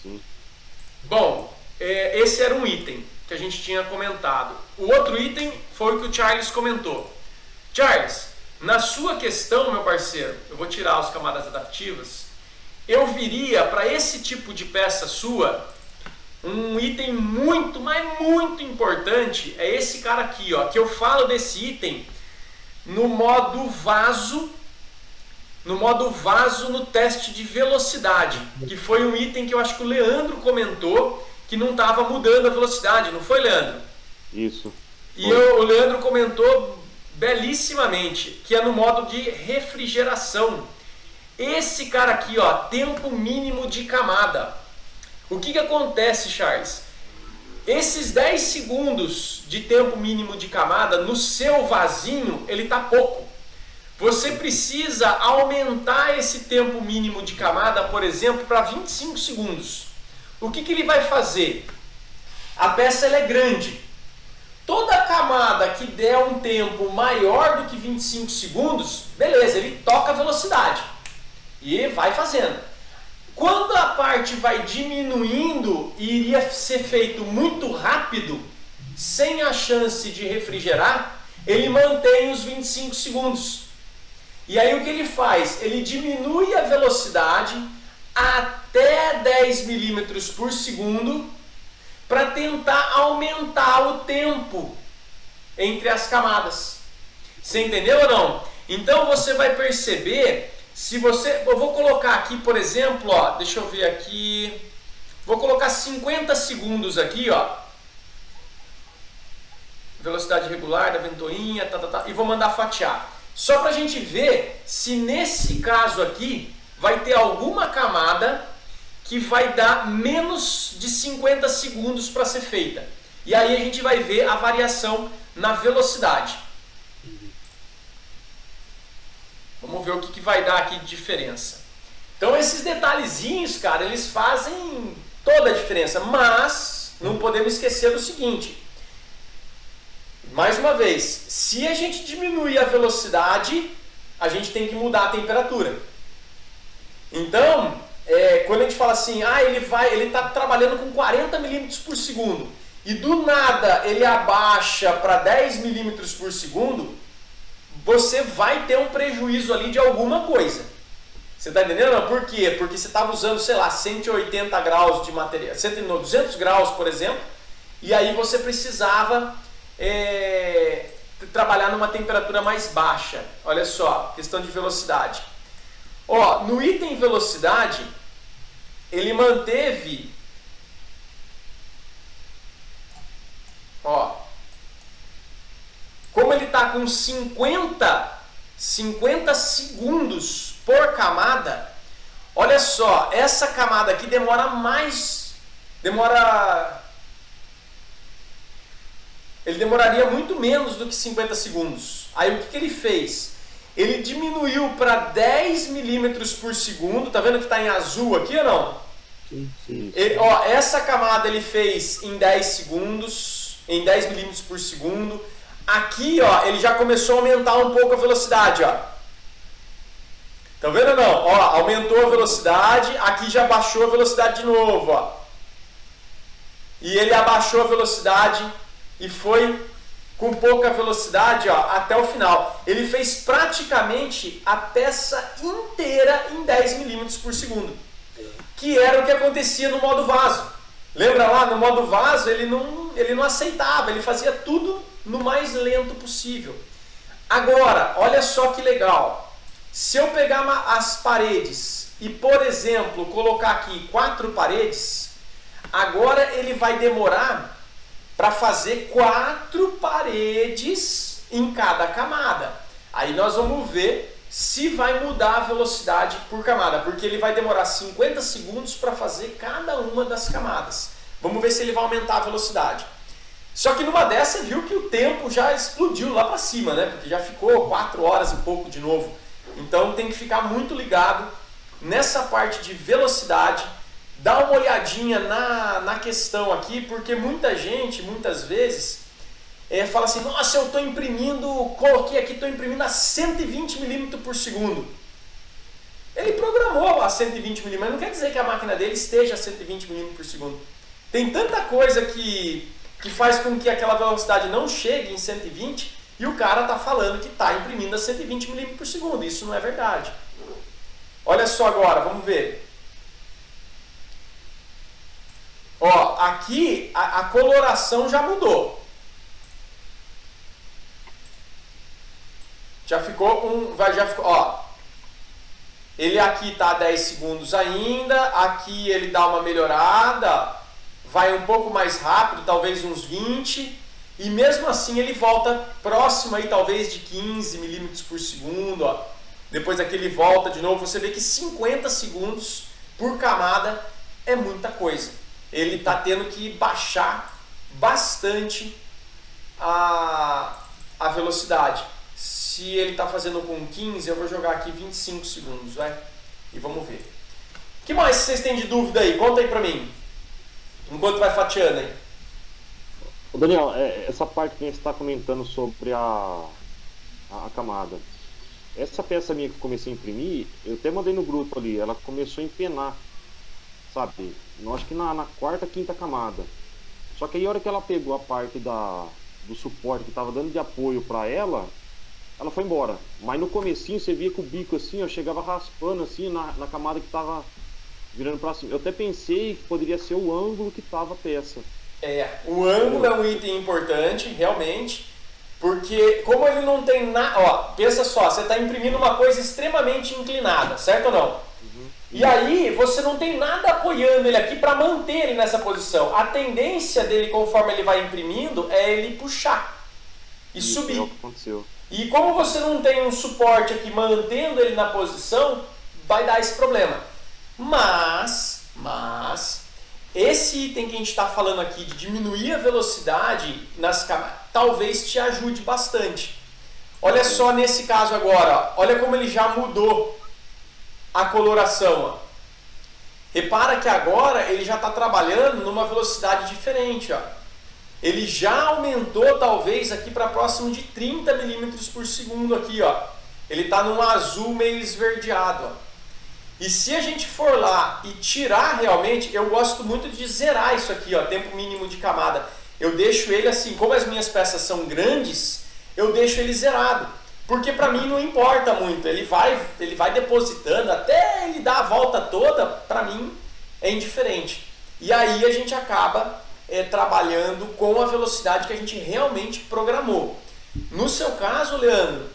Sim. Bom, esse era um item que a gente tinha comentado. O outro item foi o que o Charles comentou. Charles, na sua questão, meu parceiro, eu vou tirar as camadas adaptivas, eu viria para esse tipo de peça sua um item muito, mas muito importante, é esse cara aqui, ó, que eu falo desse item no modo vaso, no teste de velocidade, que foi um item que eu acho que o Leandro comentou que não estava mudando a velocidade, não foi, Leandro? Isso. E o Leandro comentou belíssimamente que é no modo de refrigeração. Esse cara aqui, ó, tempo mínimo de camada. O que acontece, Charles? Esses 10 segundos de tempo mínimo de camada no seu vasinho, ele tá pouco. Você precisa aumentar esse tempo mínimo de camada, por exemplo, para 25 segundos. O que ele vai fazer? A peça ela é grande. Toda camada que der um tempo maior do que 25 segundos, beleza, ele toca a velocidade e vai fazendo. Quando a parte vai diminuindo e iria ser feito muito rápido, sem a chance de refrigerar, ele mantém os 25 segundos. E aí o que ele faz? Ele diminui a velocidade até 10 milímetros por segundo para tentar aumentar o tempo entre as camadas. Você entendeu ou não? Então você vai perceber, eu vou colocar aqui, por exemplo, ó, deixa eu ver aqui, vou colocar 50 segundos aqui, ó, velocidade regular da ventoinha, e vou mandar fatiar. Só para a gente ver se nesse caso aqui vai ter alguma camada que vai dar menos de 50 segundos para ser feita. E aí a gente vai ver a variação na velocidade. Vamos ver o que vai dar aqui de diferença. Então esses detalhezinhos, cara, eles fazem toda a diferença. Mas não podemos esquecer do seguinte. Mais uma vez, se a gente diminuir a velocidade, a gente tem que mudar a temperatura. Então, quando a gente fala assim, ele está trabalhando com 40 milímetros por segundo e do nada ele abaixa para 10 milímetros por segundo, você vai ter um prejuízo ali de alguma coisa. Você está entendendo? Por quê? Porque você estava usando, sei lá, 180 graus de material, 200 graus, por exemplo, e aí você precisava trabalhar numa temperatura mais baixa. Olha só, questão de velocidade. Ó, no item velocidade, ele manteve, ó, como ele está com 50 segundos por camada, olha só, essa camada aqui ele demoraria muito menos do que 50 segundos. Aí o que ele fez? Ele diminuiu para 10 milímetros por segundo. Tá vendo que está em azul aqui ou não? Sim. Ó, essa camada ele fez em 10 segundos, em 10 milímetros por segundo. Aqui, ó, ele já começou a aumentar um pouco a velocidade, ó. Tá vendo ou não? Ó, aumentou a velocidade, aqui já baixou a velocidade de novo, ó. E ele abaixou a velocidade e foi com pouca velocidade, ó, até o final. Ele fez praticamente a peça inteira em 10 milímetros por segundo. Que era o que acontecia no modo vaso. Lembra lá, no modo vaso ele não aceitava, ele fazia tudo no mais lento possível. Agora, olha só que legal. Se eu pegar as paredes e, por exemplo, colocar aqui 4 paredes, agora ele vai demorar para fazer 4 paredes em cada camada. Aí nós vamos ver se vai mudar a velocidade por camada, porque ele vai demorar 50 segundos para fazer cada uma das camadas. Vamos ver se ele vai aumentar a velocidade. Só que numa dessa, você viu que o tempo já explodiu lá para cima, né? Porque já ficou 4 horas e pouco de novo. Então tem que ficar muito ligado nessa parte de velocidade. Dá uma olhadinha na questão aqui, porque muita gente, muitas vezes, fala assim, nossa, eu estou imprimindo, coloquei aqui, estou imprimindo a 120 milímetros por segundo. Ele programou a 120 mm, mas não quer dizer que a máquina dele esteja a 120 mm por segundo. Tem tanta coisa que faz com que aquela velocidade não chegue em 120 e o cara está falando que está imprimindo a 120 mm por segundo. Isso não é verdade. Olha só agora, vamos ver. Ó, aqui a coloração já mudou. Já ficou ó. Ele aqui está a 10 segundos ainda, aqui ele dá uma melhorada, vai um pouco mais rápido, talvez uns 20, e mesmo assim ele volta próximo aí talvez de 15 milímetros por segundo, ó. Depois aqui ele volta de novo, você vê que 50 segundos por camada é muita coisa. Ele está tendo que baixar bastante a velocidade. Se ele está fazendo com 15, eu vou jogar aqui 25 segundos, vai? E vamos ver. O que mais vocês têm de dúvida aí? Conta aí pra mim. Enquanto vai fatiando aí. Ô Daniel, essa parte que a gente está comentando sobre a camada. Essa peça minha que eu comecei a imprimir, eu até mandei no grupo ali, ela começou a empenar, sabe? Eu acho que na quarta, quinta camada. Só que aí a hora que ela pegou a parte do suporte que estava dando de apoio para ela foi embora. Mas no comecinho você via que o bico assim, eu chegava raspando assim na camada que estava virando para cima. Eu até pensei que poderia ser o ângulo que estava a peça. O ângulo é um item importante, realmente, porque como ele não tem nada... Ó, pensa só, você está imprimindo uma coisa extremamente inclinada, certo ou não? Uhum. E aí você não tem nada apoiando ele aqui para manter ele nessa posição. A tendência dele, conforme ele vai imprimindo, é ele puxar e subir. É o que aconteceu. E como você não tem um suporte aqui mantendo ele na posição, vai dar esse problema. Mas esse item que a gente está falando aqui de diminuir a velocidade nas camadas, talvez te ajude bastante. Olha só nesse caso agora, ó, olha como ele já mudou a coloração. Ó. Repara que agora ele já está trabalhando numa velocidade diferente. Ó. Ele já aumentou talvez aqui para próximo de 30 milímetros por segundo aqui, ó. Ele está num azul meio esverdeado, ó. E se a gente for lá e tirar realmente, eu gosto muito de zerar isso aqui, ó, tempo mínimo de camada. Eu deixo ele assim, como as minhas peças são grandes, eu deixo ele zerado. Porque para mim não importa muito, ele vai depositando, até ele dar a volta toda, para mim é indiferente. E aí a gente acaba trabalhando com a velocidade que a gente realmente programou. No seu caso, Leandro,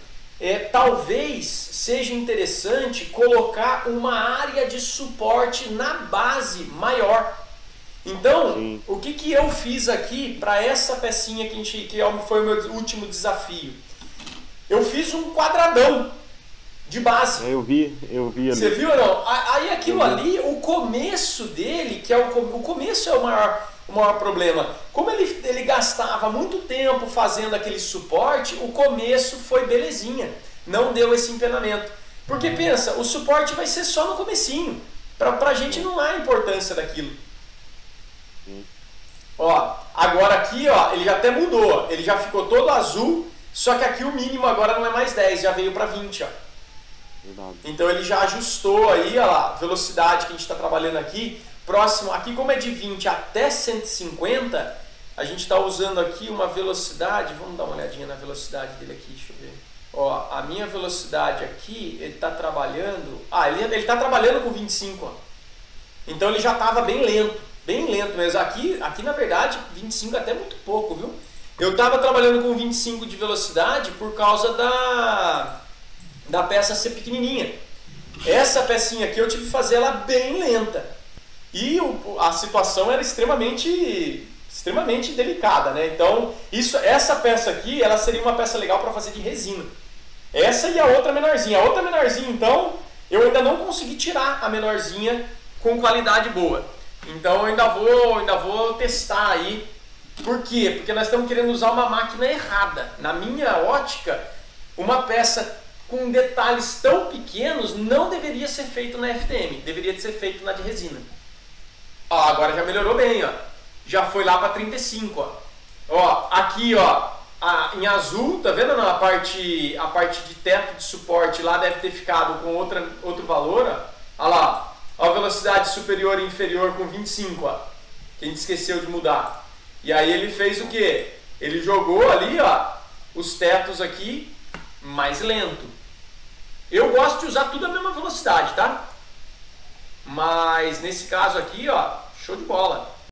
talvez seja interessante colocar uma área de suporte na base maior. Então, sim, o que eu fiz aqui para essa pecinha que foi o meu último desafio? Eu fiz um quadradão de base. Eu vi ali. Você viu ou não? Aí aquilo ali, o começo dele, que é o começo é o maior problema. Como ele gastava muito tempo fazendo aquele suporte, o começo foi belezinha. Não deu esse empenamento. Porque pensa, o suporte vai ser só no comecinho. Pra gente não há importância daquilo. Ó, agora aqui, ó, ele já até mudou. Ele já ficou todo azul, só que aqui o mínimo agora não é mais 10, já veio para 20, ó. Verdade. Então ele já ajustou aí, ó lá, a velocidade que a gente está trabalhando aqui. Próximo, aqui como é de 20 até 150, a gente está usando aqui uma velocidade, vamos dar uma olhadinha na velocidade dele aqui, deixa eu ver. Ó, a minha velocidade aqui, ele está trabalhando, ele está trabalhando com 25, ó. Então ele já estava bem lento mesmo. Aqui na verdade, 25 é até muito pouco, viu? Eu estava trabalhando com 25 de velocidade por causa da peça ser pequenininha. Essa pecinha aqui eu tive que fazer ela bem lenta. E a situação era extremamente delicada, né? Então, essa peça aqui, ela seria uma peça legal para fazer de resina. Essa e a outra menorzinha. A outra menorzinha, então, eu ainda não consegui tirar a menorzinha com qualidade boa. Então, eu ainda vou testar aí. Por quê? Porque nós estamos querendo usar uma máquina errada. Na minha ótica, uma peça com detalhes tão pequenos não deveria ser feito na FDM. Deveria ser feito na de resina. Ó, agora já melhorou bem, ó. Já foi lá para 35, ó. Ó, aqui, ó. em azul, tá vendo a parte de teto de suporte lá deve ter ficado com outro valor, ó. Olha lá, ó, a velocidade superior e inferior com 25, ó, que a gente esqueceu de mudar. E aí ele fez o que? Ele jogou ali, ó, os tetos aqui mais lento. Eu gosto de usar tudo a mesma velocidade, tá? Mas nesse caso aqui, ó, show de bola.